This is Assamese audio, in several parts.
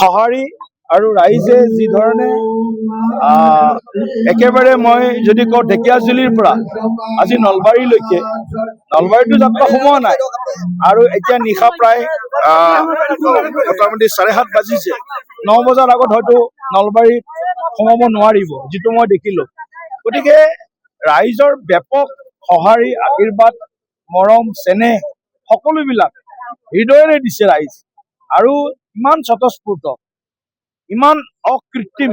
সঁহাৰি আৰু ৰাইজে যি ধৰণে একেবাৰে মই যদি কওঁ ঢেকীয়াজুলিৰ পৰা আজি নলবাৰীলৈকে, নলবাৰীতো যাত্ৰা সোমোৱা নাই আৰু এতিয়া নিশা প্ৰায় মোটামুটি 7:30 বাজিছে। 9 বজাৰ আগত হয়তো নলবাৰীত সোমাব নোৱাৰিব, যিটো মই দেখিলো। গতিকে ৰাইজৰ ব্যাপক সঁহাৰি, আশীৰ্বাদ, মৰম, চেনেহ সকলোবিলাক হৃদয়েৰে দিছে ৰাইজ। আৰু ইমান স্বতঃস্ফূৰ্ত, ইমান অকৃত্ৰিম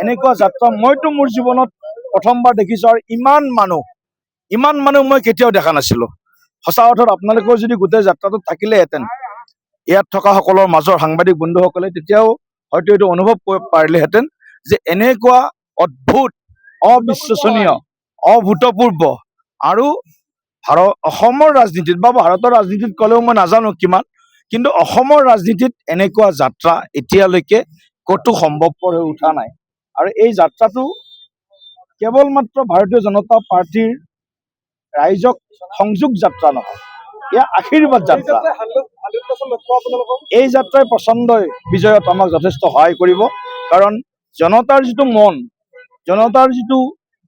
এনেকুৱা যাত্ৰা মইতো মোৰ জীৱনত প্ৰথমবাৰ দেখিছো। আৰু ইমান মানুহ মই কেতিয়াও দেখা নাছিলো। সঁচা অৰ্থত আপোনালোকেও যদি গোটেই যাত্ৰাটোত থাকিলেহেঁতেন, ইয়াত থকা সকলৰ মাজৰ সাংবাদিক বন্ধুসকলে, তেতিয়াও হয়তো এইটো অনুভৱ কৰিব পাৰিলেহেঁতেন যে এনেকুৱা অদ্ভুত, অবিশ্বাসনীয়, অভূতপূৰ্ব আৰু অসমৰ ৰাজনীতিত বা ভাৰতৰ ৰাজনীতিত ক'লেও মই নাজানো কিমান, কিন্তু অসমৰ ৰাজনীতিত এনেকুৱা যাত্ৰা এতিয়ালৈকে ক'তো সম্ভৱপৰ হৈ উঠা নাই। আৰু এই যাত্ৰাটো কেৱল মাত্ৰ ভাৰতীয় জনতা পাৰ্টীৰ ৰাইজক সংযোগ যাত্ৰা নহয়, এয়া আশীৰ্বাদ যাত্ৰা। এই যাত্ৰাই প্ৰচণ্ডই বিজয়ত আমাক যথেষ্ট সহায় কৰিব। কাৰণ জনতাৰ যিটো মন, জনতাৰ যিটো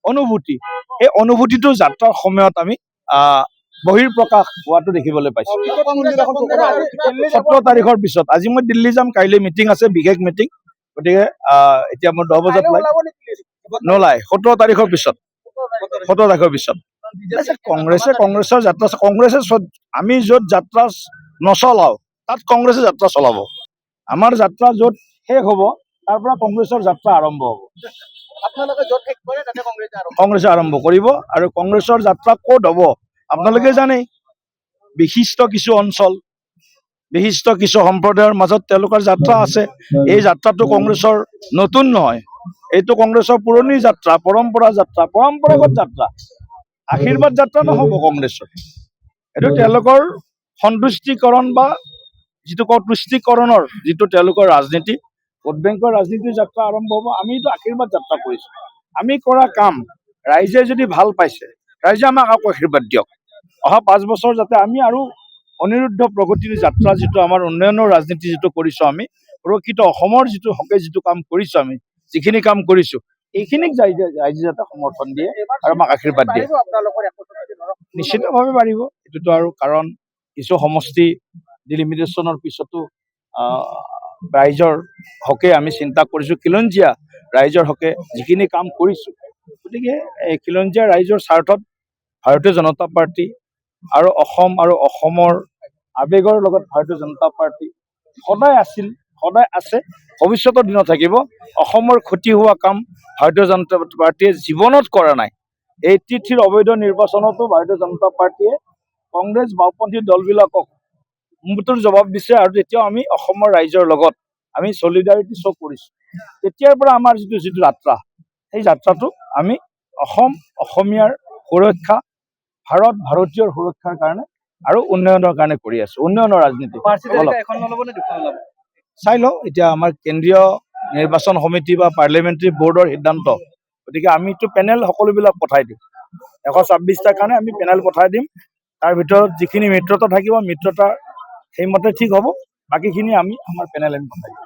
অনুভূতি, এই অনুভূতিটো যাত্ৰাৰ সময়ত আমি বহিৰ্প্ৰকাশ হোৱাটো দেখিবলৈ পাইছো। 17 তাৰিখৰ পিছত, আজি মই দিল্লী যাম, কাইলৈ মিটিং আছে, বিশেষ মিটিং। গতিকে এতিয়া মোৰ 10 বজাত নোলায়। 17 তাৰিখৰ পিছত, 17 তাৰিখৰ পিছত কংগ্ৰেছৰ যাত্ৰা, আমি য'ত যাত্ৰা নচলাও তাত কংগ্ৰেছে যাত্ৰা চলাব। আমাৰ যাত্ৰা য'ত শেষ হ'ব তাৰ পৰা কংগ্ৰেছৰ যাত্ৰা আৰম্ভ হ'ব। কংগ্ৰেছে আৰম্ভ কৰিব। আৰু কংগ্ৰেছৰ যাত্ৰা ক'ত হ'ব আপোনালোকে জানেই। বিশিষ্ট কিছু অঞ্চল, বিশিষ্ট কিছু সম্প্ৰদায়ৰ মাজত তেওঁলোকৰ যাত্ৰা আছে। এই যাত্ৰাটো কংগ্ৰেছৰ নতুন নহয়, এইটো কংগ্ৰেছৰ পুৰণি যাত্ৰা, পৰম্পৰা যাত্ৰা, পৰম্পৰাগত যাত্ৰা। আশীৰ্বাদ যাত্ৰা নহ'ব কংগ্ৰেছৰ, এইটো তেওঁলোকৰ সন্তুষ্টিকৰণ বা যিটো কওঁ তুষ্টিকৰণৰ যিটো তেওঁলোকৰ ৰাজনীতি, ভোট বেংকৰ ৰাজনীতিৰ যাত্ৰা আৰম্ভ হ'ব। আমিতো আশীৰ্বাদ যাত্ৰা কৰিছো। আমি কৰা কাম ৰাইজে যদি ভাল পাইছে, ৰাইজে আমাক আকৌ আশীৰ্বাদ দিয়ক। অহা 5 বছৰ যাতে আমি আৰু অনিৰুদ্ধ প্ৰগতিৰ যাত্ৰা, যিটো আমাৰ উন্নয়নৰ ৰাজনীতি যিটো কৰিছো, আমি সুৰক্ষিত অসমৰ যিটো হকে যিটো কাম কৰিছো, আমি যিখিনি কাম কৰিছো, এইখিনিক ৰাইজে যাতে সমৰ্থন দিয়ে আৰু আমাক আশীৰ্বাদ দিয়ে। নিশ্চিতভাৱে বাঢ়িব। এইটোতো আৰু কাৰণ কিছু সমষ্টি ডিলিমিটেশ্যনৰ পিছতো ৰাইজৰ হকে আমি চিন্তা কৰিছো, খিলঞ্জীয়া ৰাইজৰ হকে যিখিনি কাম কৰিছো। গতিকে এই খিলঞ্জীয়া ৰাইজৰ স্বাৰ্থত ভাৰতীয় জনতা পাৰ্টি আৰু অসম আৰু অসমৰ আৱেগৰ লগত ভাৰতীয় জনতা পাৰ্টি সদায় আছিল, সদায় আছে, ভৱিষ্যতৰ দিনত থাকিব। অসমৰ ক্ষতি হোৱা কাম ভাৰতীয় জনতা পাৰ্টীয়ে জীৱনত কৰা নাই। 83 অবৈধ নিৰ্বাচনতো ভাৰতীয় জনতা পাৰ্টীয়ে কংগ্ৰেছ বাওঁপন্থী দলবিলাকক মুহূৰ্তৰ জবাব দিছে। আৰু তেতিয়াও আমি অসমৰ ৰাইজৰ লগত আমি চলিডাৰিটি শ্ব' কৰিছো। তেতিয়াৰ পৰা আমাৰ যিটো যাত্ৰা, সেই যাত্ৰাটো আমি অসমীয়াৰ সুৰক্ষা, ভাৰতীয়ৰ সুৰক্ষাৰ কাৰণে আৰু উন্নয়নৰ কাৰণে কৰি আছো। উন্নয়নৰ ৰাজনীতি চাই লওঁ এতিয়া আমাৰ কেন্দ্ৰীয় নিৰ্বাচন সমিতি বা পাৰ্লিয়ামেণ্টাৰী বৰ্ডৰ সিদ্ধান্ত। গতিকে আমিতো পেনেল সকলোবিলাক পঠাই দিম। 126টাৰ কাৰণে আমি পেনেল পঠাই দিম। তাৰ ভিতৰত যিখিনি মিত্ৰতা থাকিব, মিত্ৰতা সেইমতে ঠিক হ'ব। বাকীখিনি আমি আমাৰ পেনেল পঠাই দিম।